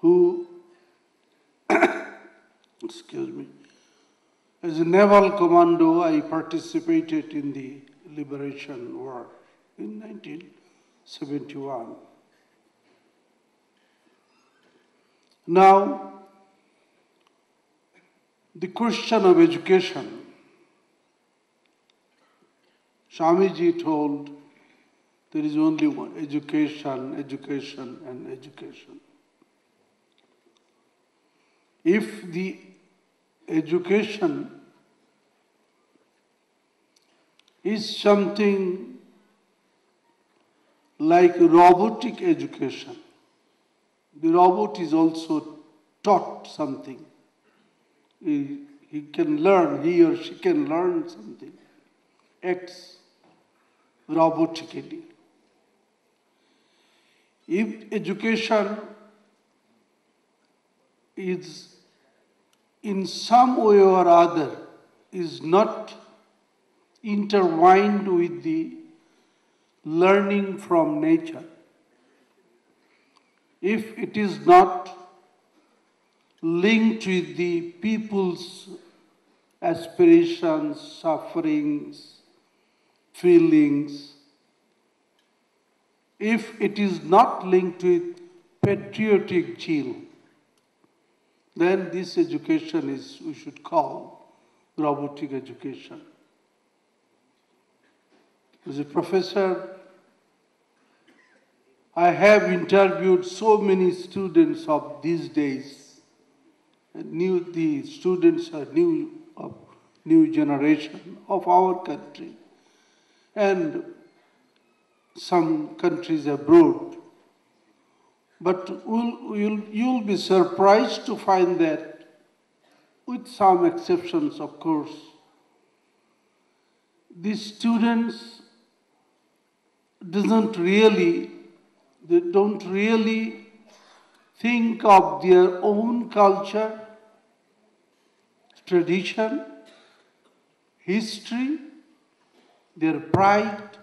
who, excuse me, as a naval commando, I participated in the Liberation War in 1971. Now, the question of education, Swamiji told there is only one: education, education, and education. If the education is something like robotic education, the robot is also taught something. He can learn, he or she can learn something, acts robotically. If education is in some way or other is not intertwined with the learning from nature, if it is not linked with the people's aspirations, sufferings, feelings, if it is not linked with patriotic zeal, then this education is, we should call, robotic education. As a professor, I have interviewed so many students of these days. The students are new generation of our country and some countries abroad. But you'll be surprised to find that, with some exceptions, of course, the students don't really think of their own culture, tradition, history, their pride,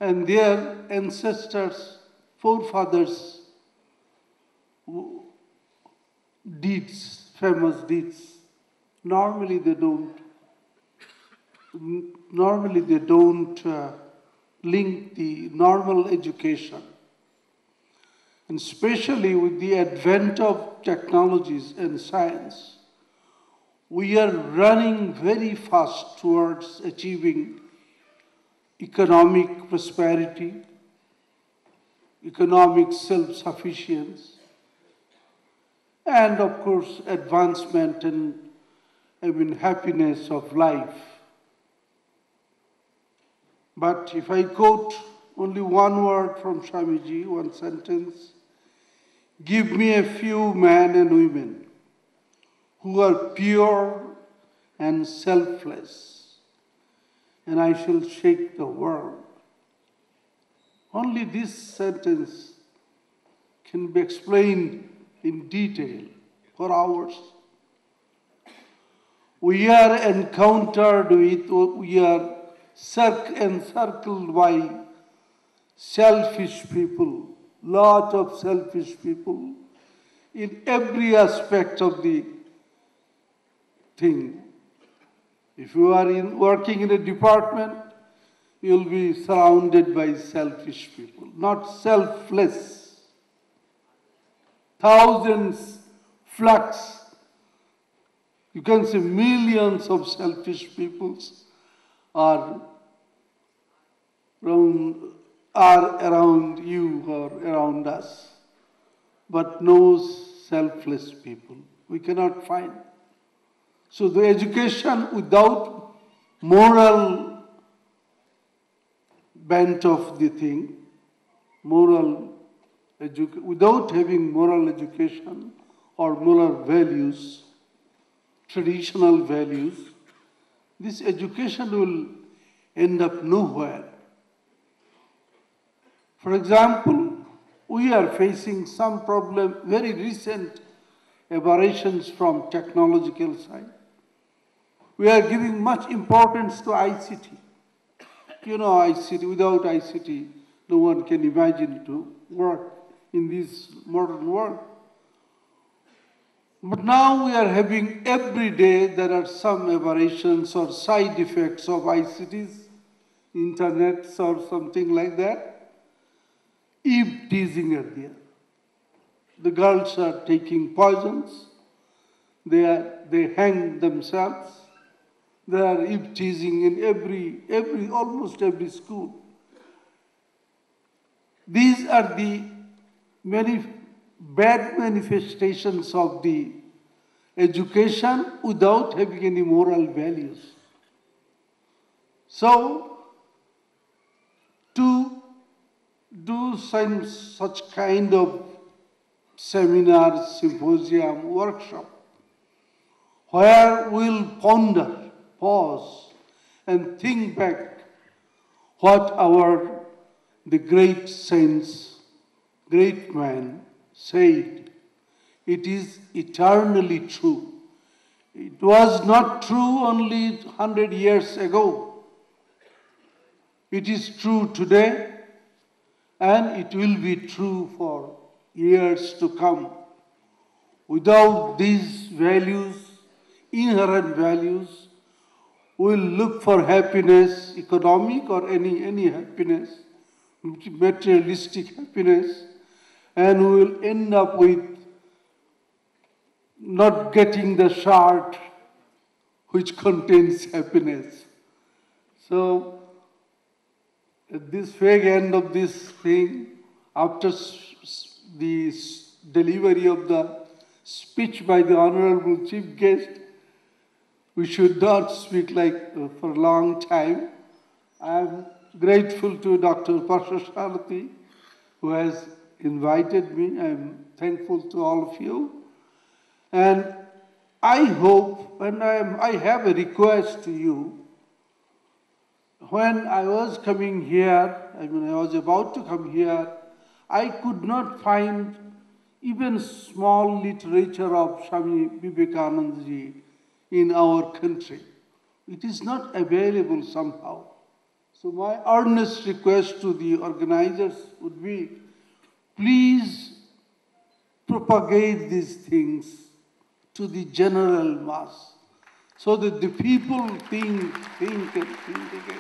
and their ancestors, forefathers' deeds, famous deeds. Normally they don't link the normal education. And especially with the advent of technologies and science, we are running very fast towards achieving economic prosperity, economic self-sufficiency, and of course advancement and happiness of life. But if I quote only one word from Swamiji, one sentence, give me a few men and women who are pure and selfless, and I shall shake the world. Only this sentence can be explained in detail for hours. We are encountered with, we are encircled by selfish people, lot of selfish people in every aspect of the thing. If you are working in a department, you will be surrounded by selfish people, not selfless. Thousands, flux, you can say millions of selfish peoples are around you or around us, but no selfless people we cannot find. So the education without moral bent of the thing, without having moral education or moral values, traditional values, this education will end up nowhere. For example, we are facing some problem, very recent aberrations from technological side. We are giving much importance to ICT. You know, ICT, without ICT, no one can imagine to work in this modern world. But now we are having every day there are some aberrations or side effects of ICTs, internets or something like that. Eve teasing are there. The girls are taking poisons. They hang themselves. They are eve teasing in almost every school. These are the many bad manifestations of the education without having any moral values. So, to do such kind of seminar, symposium, workshop, where we'll ponder, pause, and think back what the great saints, great man said. It is eternally true. It was not true only 100 years ago. It is true today, and it will be true for years to come. Without these values, inherent values, we'll look for happiness, economic or any happiness, materialistic happiness, and we will end up with not getting the shard which contains happiness. So, at this fag end of this thing, after the delivery of the speech by the Honorable Chief Guest, we should not speak for a long time. I am grateful to Dr. Parshasharthi, who has invited me. I am thankful to all of you. And I hope, and I have a request to you. When I was coming here, I was about to come here, I could not find even small literature of Swami Vivekananda ji in our country. It is not available somehow. So my earnest request to the organizers would be, please propagate these things to the general mass so that the people think again.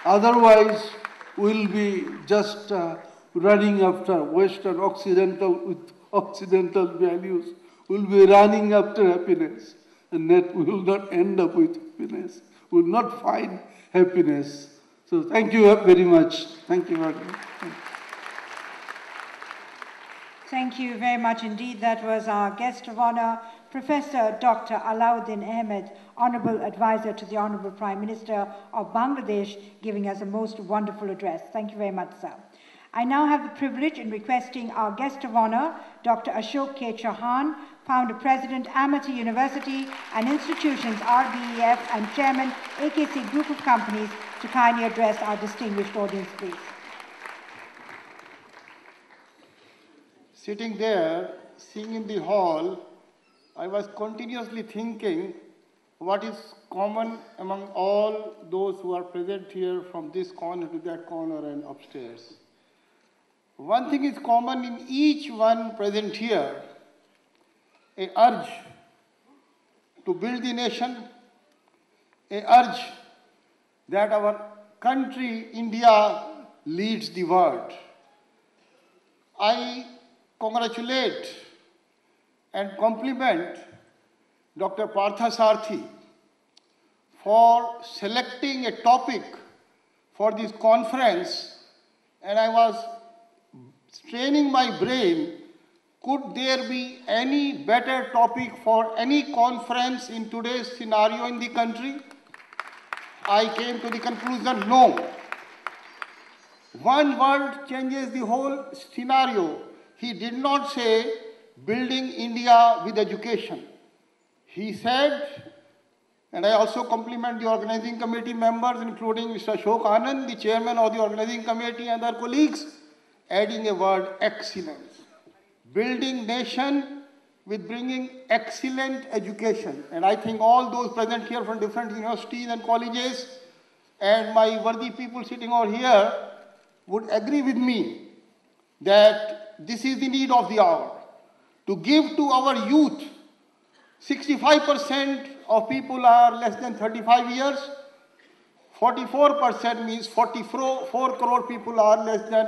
Otherwise, we'll be just running after Western, Occidental values. We'll be running after happiness, and that we will not end up with happiness. We will not find happiness. So thank you very much. Thank you very much. Thank you very much indeed. That was our guest of honor, Professor Dr. Alauddin Ahmed, Honorable Advisor to the Honorable Prime Minister of Bangladesh, giving us a most wonderful address. Thank you very much, sir. I now have the privilege in requesting our guest of honor, Dr. Ashok K. Chauhan, Founder President, Amity University and Institutions, RBEF, and Chairman, AKC Group of Companies, to kindly address our distinguished audience, please. Sitting there, seeing in the hall, I was continuously thinking what is common among all those who are present here from this corner to that corner and upstairs. One thing is common in each one present here, an urge to build the nation, an urge that our country, India, leads the world. I congratulate and compliment Dr. Parthasarathi for selecting a topic for this conference, and I was straining my brain, could there be any better topic for any conference in today's scenario in the country? I came to the conclusion, no. One word changes the whole scenario. He did not say building India with education. He said, and I also compliment the organizing committee members, including Mr. Ashok Anand, the chairman of the organizing committee, and their colleagues, adding a word, excellence. Building nation with bringing excellent education. And I think all those present here from different universities and colleges, and my worthy people sitting over here, would agree with me that this is the need of the hour. To give to our youth, 65% of people are less than 35 years, 44% means 44 crore people are less than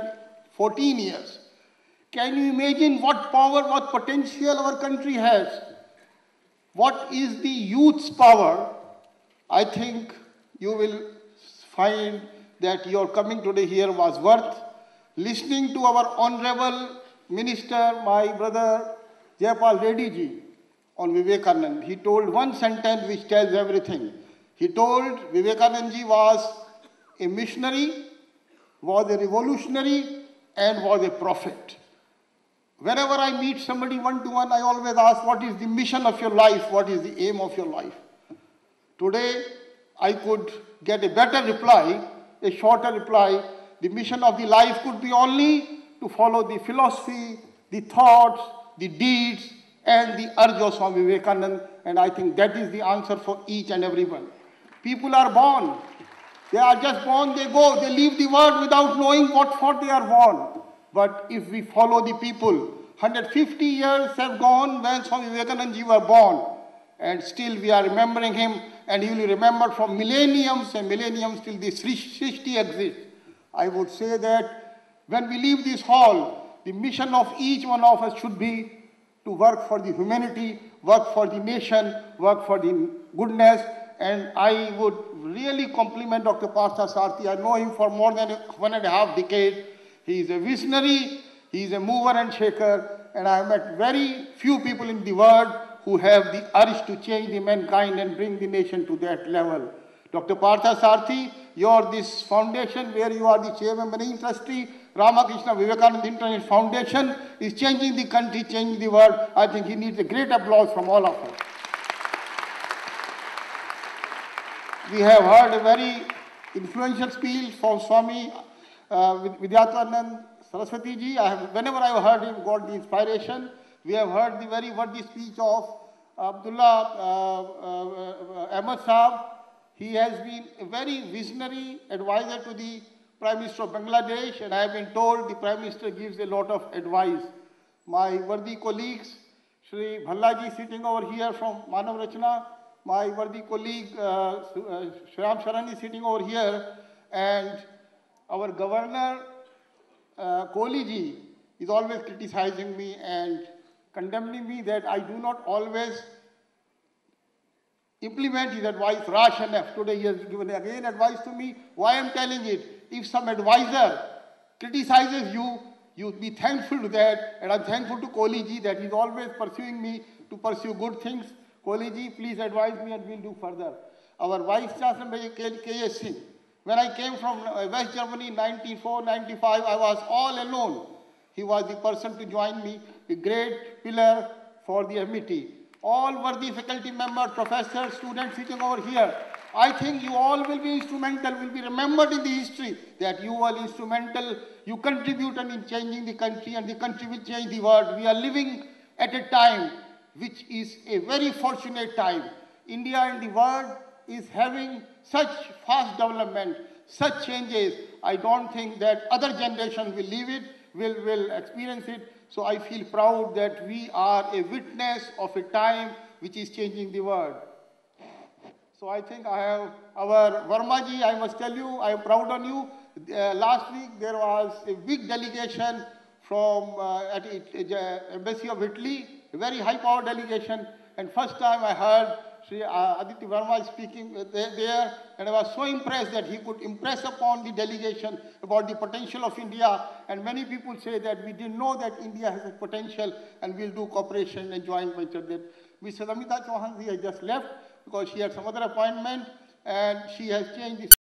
14 years. Can you imagine what power, what potential our country has? What is the youth's power? I think you will find that your coming today here was worth listening to our Honorable Minister, my brother Jayapal Reddy ji, on Vivekananda. He told one sentence which tells everything. He told Vivekananda ji was a missionary, was a revolutionary, and was a prophet. Whenever I meet somebody one-to-one, I always ask, what is the mission of your life? What is the aim of your life? Today, I could get a better reply, a shorter reply. The mission of the life could be only to follow the philosophy, the thoughts, the deeds, and the urge of Swami Vivekananda. And I think that is the answer for each and everyone. People are born. They are just born, they go, they leave the world without knowing what for they are born. But if we follow the people, 150 years have gone when Swami Vivekananda ji were born, and still we are remembering him, and he will be remembered for millenniums and millenniums till this Srishti exists. I would say that when we leave this hall, the mission of each one of us should be to work for the humanity, work for the nation, work for the goodness. And I would really compliment Dr. Partha Sarthi. I know him for more than 1.5 decades. He is a visionary, he is a mover and shaker, and I have met very few people in the world who have the urge to change the mankind and bring the nation to that level. Dr. Partha Sarthi, this foundation where you are the chairman managing trustee, Ramakrishna Vivekananda International Foundation, is changing the country, changing the world. I think he needs a great applause from all of us. We have heard a very influential speech from Swami Vivekananda Saraswati ji. Whenever I have heard him, got the inspiration. We have heard the very worthy speech of Abdullah Ahmed Saab. He has been a very visionary advisor to the Prime Minister of Bangladesh, and I have been told the Prime Minister gives a lot of advice. My worthy colleagues, Shri Bhallaji sitting over here from Manav Rachna, my worthy colleague Shram Sharani sitting over here, and our Governor Kohli ji is always criticizing me and condemning me that I do not always implement his advice rash enough. Today he has given again advice to me. Why I am telling it? If some advisor criticizes you, you be thankful to that, and I am thankful to Kohli ji that he is always pursuing me to pursue good things. Kohli ji, please advise me and we will do further. Our Vice Chancellor K.S. Singh, when I came from West Germany in 1994-95, I was all alone. He was the person to join me, a great pillar for the MIT. All worthy faculty members, professors, students sitting over here, I think you all will be instrumental, will be remembered in the history that you are instrumental, you contributed in changing the country, and the country will change the world. We are living at a time which is a very fortunate time. India and the world is having such fast development, such changes. I don't think that other generations will leave it, will experience it. So I feel proud that we are a witness of a time which is changing the world. So I think I have our Verma ji, I must tell you, I am proud on you. Last week there was a big delegation from at Embassy of Italy, a very high-powered delegation, and first time I heard Sri Aditya Verma speaking there, and I was so impressed that he could impress upon the delegation about the potential of India, and many people say that we didn't know that India has a potential and we'll do cooperation and joint venture there. Mrs. Amita Chauhan has just left because she had some other appointment, and she has changed the